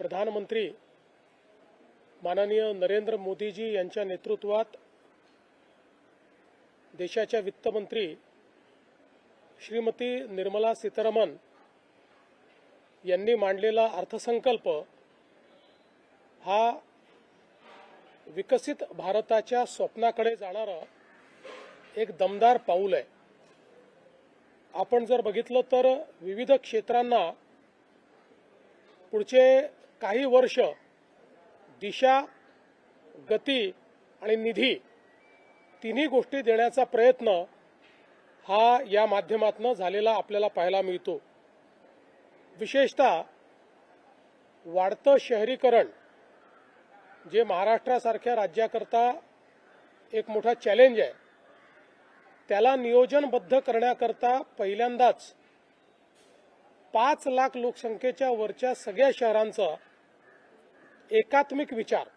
प्रधानमंत्री माननीय नरेंद्र मोदीजी यांच्या नेतृत्वात देशाच्या वित्तमंत्री श्रीमती निर्मला सीतारामन यांनी मांडलेला अर्थसंकल्प हा विकसित भारताच्या स्वप्नाकडे जाणारा एक दमदार पाऊल आहे। आपण जर बघितलं तर विविध क्षेत्रांना पुढचे काही वर्ष दिशा, गती आणि निधी तिन्ही गोष्टी देण्याचा प्रयत्न हा या माध्यमातून झालेला आपल्याला पाहायला मिळतो। विशेषतः वाढतं शहरीकरण जे महाराष्ट्रासारख्या राज्याकरता एक मोठा चॅलेंज आहे, त्याला नियोजनबद्ध करण्याकरता पहिल्यांदाच 5 लाख लोकसंख्येच्या वरच्या सगळ्या शहरांचा एकात्मिक विचार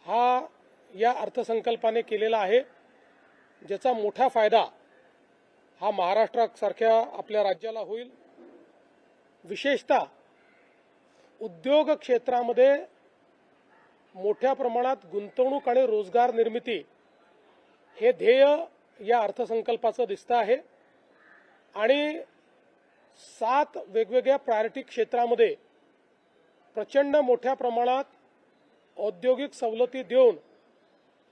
हा या अर्थसंकल्पाने केलेला आहे, ज्याचा मोठा फायदा हा महाराष्ट्रासारख्या आपल्या राज्याला होईल। विशेषतः उद्योग क्षेत्रामध्ये मोठ्या प्रमाणात गुंतवणूक आणि रोजगार निर्मिती हे ध्येय या अर्थसंकल्पाचं दिसतं आहे आणि 7 वेगवेगळ्या प्रायोरिटी क्षेत्रामध्ये प्रचंड मोठ्या प्रमाणात औद्योगिक सवलती देऊन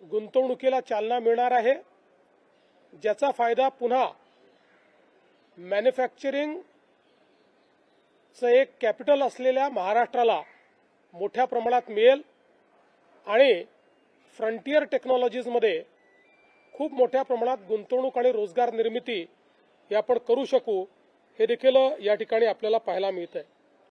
गुंतवणुकीला चालना मिळणार आहे, ज्याचा फायदा पुन्हा मॅन्युफॅक्चरिंगचं एक कॅपिटल असलेल्या महाराष्ट्राला मोठ्या प्रमाणात मिळेल आणि फ्रंटियर टेक्नॉलॉजीजमध्ये खूप मोठ्या प्रमाणात गुंतवणूक आणि रोजगार निर्मिती हे आपण करू शकू, हे देखील या ठिकाणी आपल्याला पाहायला मिळत आहे।